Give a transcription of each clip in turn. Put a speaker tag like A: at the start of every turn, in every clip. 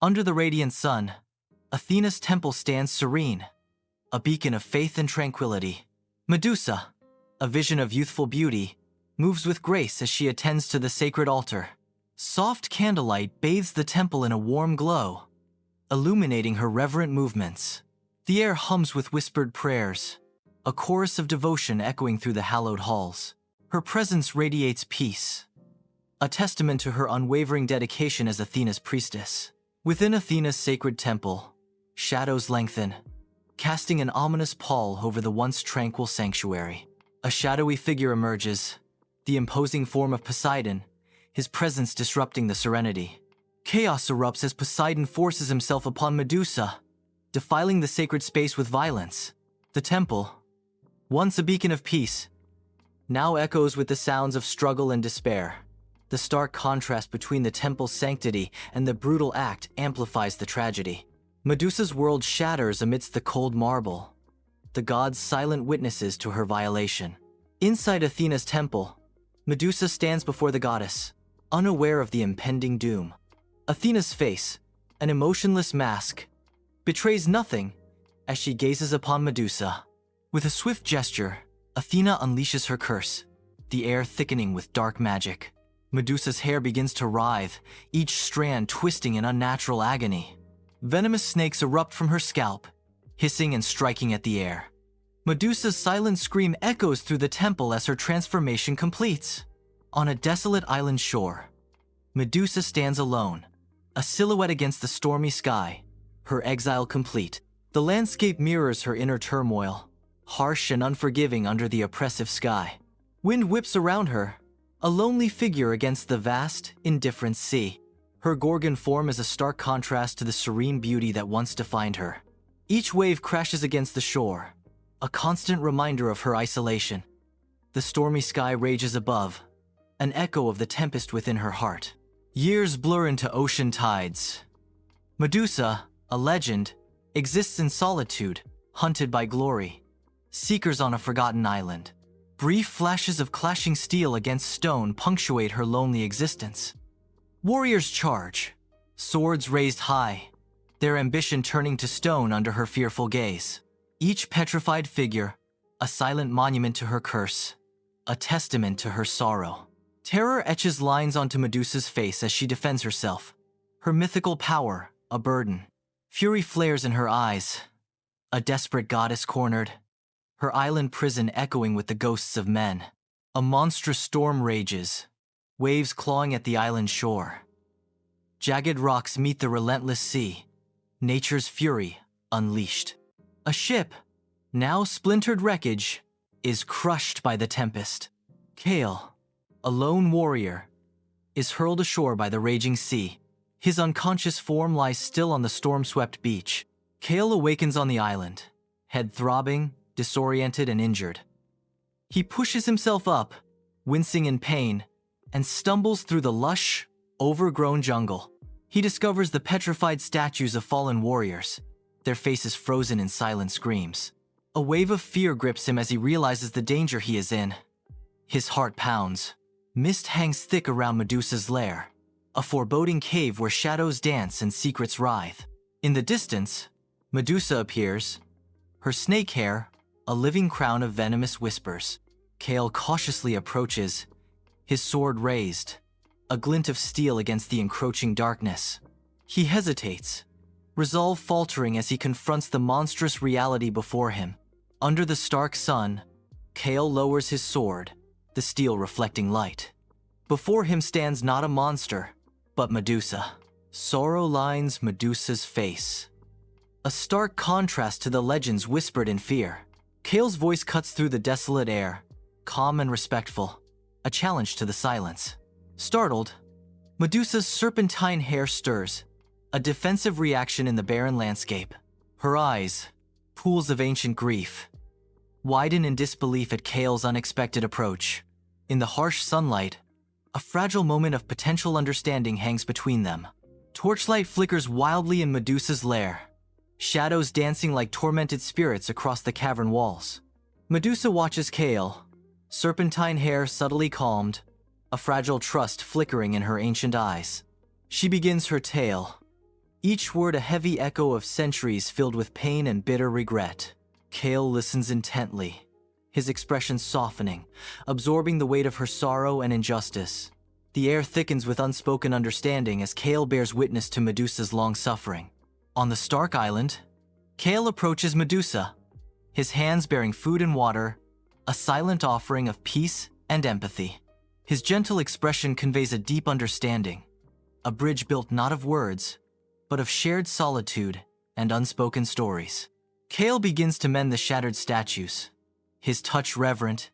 A: Under the radiant sun, Athena's temple stands serene, a beacon of faith and tranquility. Medusa, a vision of youthful beauty, moves with grace as she attends to the sacred altar. Soft candlelight bathes the temple in a warm glow, illuminating her reverent movements. The air hums with whispered prayers, a chorus of devotion echoing through the hallowed halls. Her presence radiates peace, a testament to her unwavering dedication as Athena's priestess. Within Athena's sacred temple, shadows lengthen, casting an ominous pall over the once tranquil sanctuary. A shadowy figure emerges, the imposing form of Poseidon, his presence disrupting the serenity. Chaos erupts as Poseidon forces himself upon Medusa, defiling the sacred space with violence. The temple, once a beacon of peace, now echoes with the sounds of struggle and despair. The stark contrast between the temple's sanctity and the brutal act amplifies the tragedy. Medusa's world shatters amidst the cold marble, the gods silent witnesses to her violation. Inside Athena's temple, Medusa stands before the goddess, unaware of the impending doom. Athena's face, an emotionless mask, betrays nothing as she gazes upon Medusa. With a swift gesture, Athena unleashes her curse, the air thickening with dark magic. Medusa's hair begins to writhe, each strand twisting in unnatural agony. Venomous snakes erupt from her scalp, hissing and striking at the air. Medusa's silent scream echoes through the temple as her transformation completes. On a desolate island shore, Medusa stands alone, a silhouette against the stormy sky, her exile complete. The landscape mirrors her inner turmoil, harsh and unforgiving under the oppressive sky. Wind whips around her, a lonely figure against the vast, indifferent sea. Her Gorgon form is a stark contrast to the serene beauty that once defined her. Each wave crashes against the shore, a constant reminder of her isolation. The stormy sky rages above, an echo of the tempest within her heart. Years blur into ocean tides. Medusa, a legend, exists in solitude, hunted by glory. Seekers on a forgotten island. Brief flashes of clashing steel against stone punctuate her lonely existence. Warriors charge, swords raised high, their ambition turning to stone under her fearful gaze. Each petrified figure, a silent monument to her curse, a testament to her sorrow. Terror etches lines onto Medusa's face as she defends herself, her mythical power a burden. Fury flares in her eyes, a desperate goddess cornered, her island prison echoing with the ghosts of men. A monstrous storm rages, waves clawing at the island shore. Jagged rocks meet the relentless sea, nature's fury unleashed. A ship, now splintered wreckage, is crushed by the tempest. Kale, a lone warrior, is hurled ashore by the raging sea. His unconscious form lies still on the storm-swept beach. Kale awakens on the island, head throbbing, disoriented and injured. He pushes himself up, wincing in pain, and stumbles through the lush, overgrown jungle. He discovers the petrified statues of fallen warriors, their faces frozen in silent screams. A wave of fear grips him as he realizes the danger he is in. His heart pounds. Mist hangs thick around Medusa's lair, a foreboding cave where shadows dance and secrets writhe. In the distance, Medusa appears, her snake hair a living crown of venomous whispers. Kale cautiously approaches, his sword raised, a glint of steel against the encroaching darkness. He hesitates, resolve faltering as he confronts the monstrous reality before him. Under the stark sun, Kale lowers his sword, the steel reflecting light. Before him stands not a monster, but Medusa. Sorrow lines Medusa's face, a stark contrast to the legends whispered in fear. Kale's voice cuts through the desolate air, calm and respectful, a challenge to the silence. Startled, Medusa's serpentine hair stirs, a defensive reaction in the barren landscape. Her eyes, pools of ancient grief, widen in disbelief at Kale's unexpected approach. In the harsh sunlight, a fragile moment of potential understanding hangs between them. Torchlight flickers wildly in Medusa's lair, shadows dancing like tormented spirits across the cavern walls. Medusa watches Kale, serpentine hair subtly calmed, a fragile trust flickering in her ancient eyes. She begins her tale, each word a heavy echo of centuries filled with pain and bitter regret. Kale listens intently, his expression softening, absorbing the weight of her sorrow and injustice. The air thickens with unspoken understanding as Kale bears witness to Medusa's long suffering. On the Stark Island, Kale approaches Medusa, his hands bearing food and water, a silent offering of peace and empathy. His gentle expression conveys a deep understanding, a bridge built not of words, but of shared solitude and unspoken stories. Kale begins to mend the shattered statues, his touch reverent,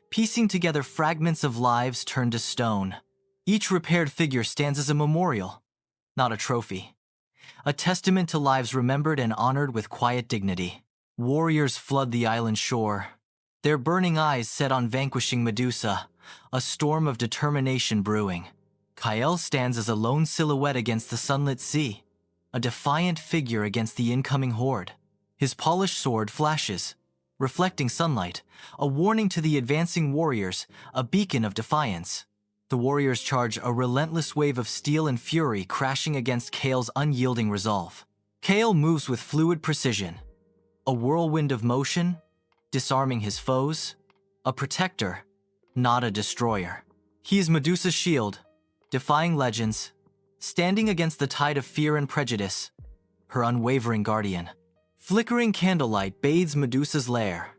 A: piecing together fragments of lives turned to stone. Each repaired figure stands as a memorial, not a trophy, a testament to lives remembered and honored with quiet dignity. Warriors flood the island shore, their burning eyes set on vanquishing Medusa, a storm of determination brewing. Kale stands as a lone silhouette against the sunlit sea, a defiant figure against the incoming horde. His polished sword flashes, reflecting sunlight, a warning to the advancing warriors, a beacon of defiance. The warriors charge, a relentless wave of steel and fury crashing against Kale's unyielding resolve. Kale moves with fluid precision, a whirlwind of motion, disarming his foes, a protector, not a destroyer. He is Medusa's shield, defying legends, standing against the tide of fear and prejudice, her unwavering guardian. Flickering candlelight bathes Medusa's lair,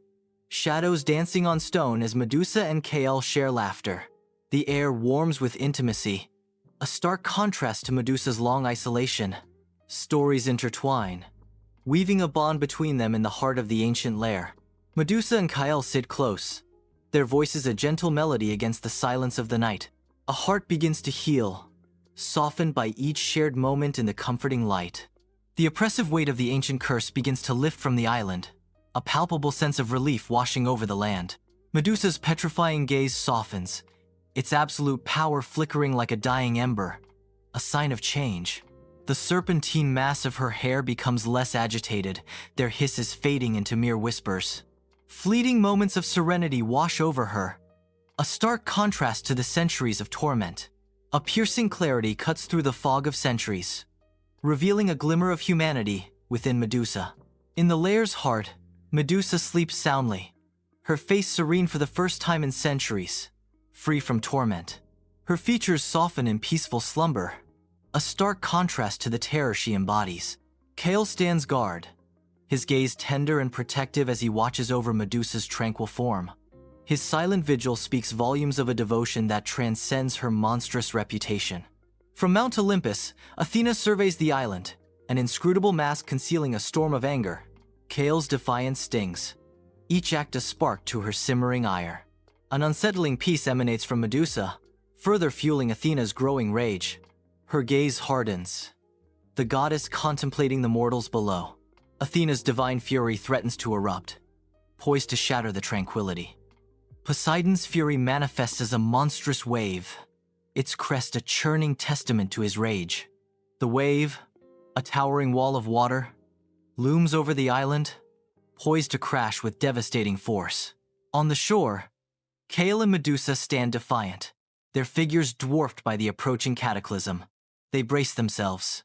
A: shadows dancing on stone as Medusa and Kale share laughter. The air warms with intimacy, a stark contrast to Medusa's long isolation. Stories intertwine, weaving a bond between them in the heart of the ancient lair. Medusa and Kale sit close, their voices a gentle melody against the silence of the night. A heart begins to heal, softened by each shared moment in the comforting light. The oppressive weight of the ancient curse begins to lift from the island, a palpable sense of relief washing over the land. Medusa's petrifying gaze softens, its absolute power flickering like a dying ember, a sign of change. The serpentine mass of her hair becomes less agitated, their hisses fading into mere whispers. Fleeting moments of serenity wash over her, a stark contrast to the centuries of torment. A piercing clarity cuts through the fog of centuries, revealing a glimmer of humanity within Medusa. In the lair's heart, Medusa sleeps soundly, her face serene for the first time in centuries, free from torment. Her features soften in peaceful slumber, a stark contrast to the terror she embodies. Kale stands guard, his gaze tender and protective as he watches over Medusa's tranquil form. His silent vigil speaks volumes of a devotion that transcends her monstrous reputation. From Mount Olympus, Athena surveys the island, an inscrutable mask concealing a storm of anger. Kale's defiance stings, each act a spark to her simmering ire. An unsettling peace emanates from Medusa, further fueling Athena's growing rage. Her gaze hardens, the goddess contemplating the mortals below. Athena's divine fury threatens to erupt, poised to shatter the tranquility. Poseidon's fury manifests as a monstrous wave, its crest a churning testament to his rage. The wave, a towering wall of water, looms over the island, poised to crash with devastating force. On the shore, Kale and Medusa stand defiant, their figures dwarfed by the approaching cataclysm. They brace themselves,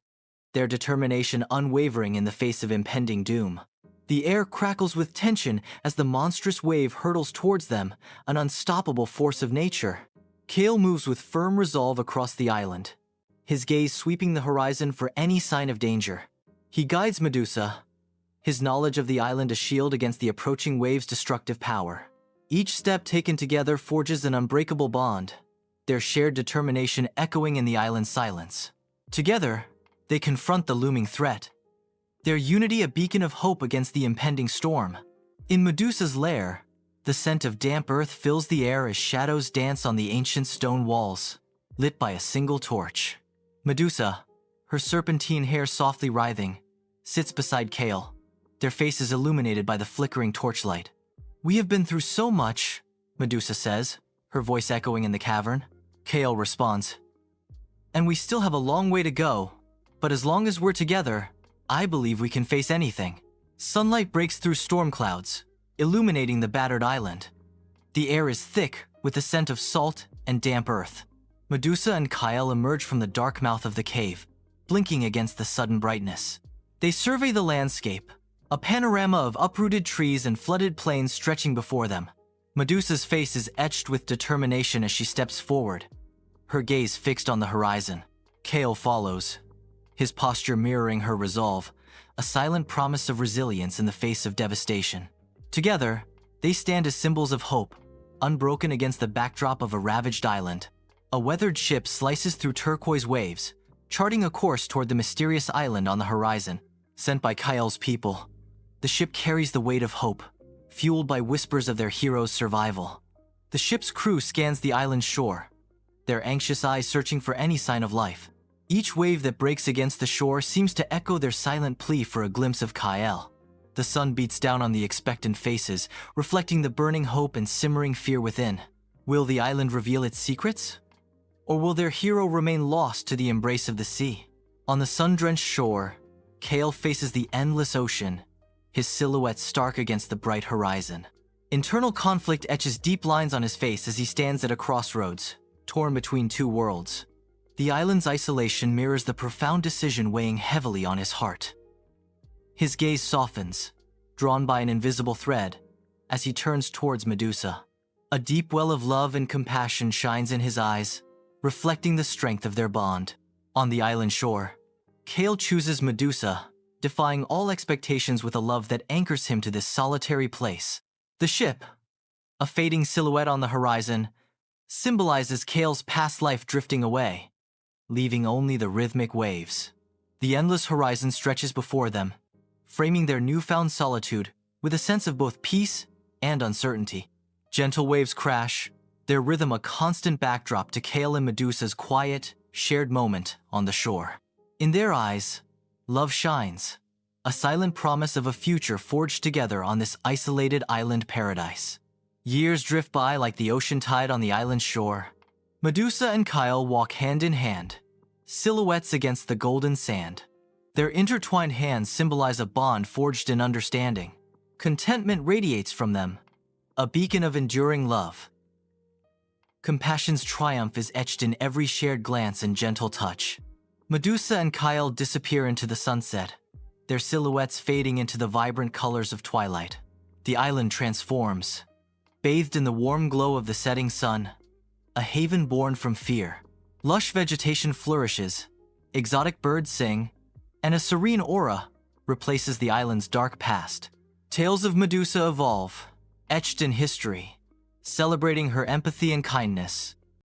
A: their determination unwavering in the face of impending doom. The air crackles with tension as the monstrous wave hurtles towards them, an unstoppable force of nature. Kale moves with firm resolve across the island, his gaze sweeping the horizon for any sign of danger. He guides Medusa, his knowledge of the island a shield against the approaching wave's destructive power. Each step taken together forges an unbreakable bond, their shared determination echoing in the island's silence. Together, they confront the looming threat, their unity a beacon of hope against the impending storm. In Medusa's lair, the scent of damp earth fills the air as shadows dance on the ancient stone walls, lit by a single torch. Medusa, her serpentine hair softly writhing, sits beside Kale, their faces illuminated by the flickering torchlight. "We have been through so much," Medusa says, her voice echoing in the cavern. Kale responds, "And we still have a long way to go, but as long as we're together, I believe we can face anything." Sunlight breaks through storm clouds, illuminating the battered island. The air is thick with the scent of salt and damp earth. Medusa and Kale emerge from the dark mouth of the cave, blinking against the sudden brightness. They survey the landscape, a panorama of uprooted trees and flooded plains stretching before them. Medusa's face is etched with determination as she steps forward, her gaze fixed on the horizon. Kale follows, his posture mirroring her resolve, a silent promise of resilience in the face of devastation. Together, they stand as symbols of hope, unbroken against the backdrop of a ravaged island. A weathered ship slices through turquoise waves, charting a course toward the mysterious island on the horizon. Sent by Kale's people, the ship carries the weight of hope, fueled by whispers of their hero's survival. The ship's crew scans the island's shore, their anxious eyes searching for any sign of life. Each wave that breaks against the shore seems to echo their silent plea for a glimpse of Kale. The sun beats down on the expectant faces, reflecting the burning hope and simmering fear within. Will the island reveal its secrets? Or will their hero remain lost to the embrace of the sea? On the sun-drenched shore, Kale faces the endless ocean, his silhouette stark against the bright horizon. Internal conflict etches deep lines on his face as he stands at a crossroads, torn between two worlds. The island's isolation mirrors the profound decision weighing heavily on his heart. His gaze softens, drawn by an invisible thread, as he turns towards Medusa. A deep well of love and compassion shines in his eyes, reflecting the strength of their bond. On the island shore, Kale chooses Medusa, defying all expectations with a love that anchors him to this solitary place. The ship, a fading silhouette on the horizon, symbolizes Kale's past life drifting away, leaving only the rhythmic waves. The endless horizon stretches before them, framing their newfound solitude with a sense of both peace and uncertainty. Gentle waves crash, their rhythm a constant backdrop to Kale and Medusa's quiet, shared moment on the shore. In their eyes, love shines, a silent promise of a future forged together on this isolated island paradise. Years drift by like the ocean tide on the island's shore. Medusa and Kale walk hand in hand, silhouettes against the golden sand. Their intertwined hands symbolize a bond forged in understanding. Contentment radiates from them, a beacon of enduring love. Compassion's triumph is etched in every shared glance and gentle touch. Medusa and Kale disappear into the sunset, their silhouettes fading into the vibrant colors of twilight. The island transforms, bathed in the warm glow of the setting sun, a haven born from fear. Lush vegetation flourishes, exotic birds sing, and a serene aura replaces the island's dark past. Tales of Medusa evolve, etched in history, celebrating her empathy and kindness.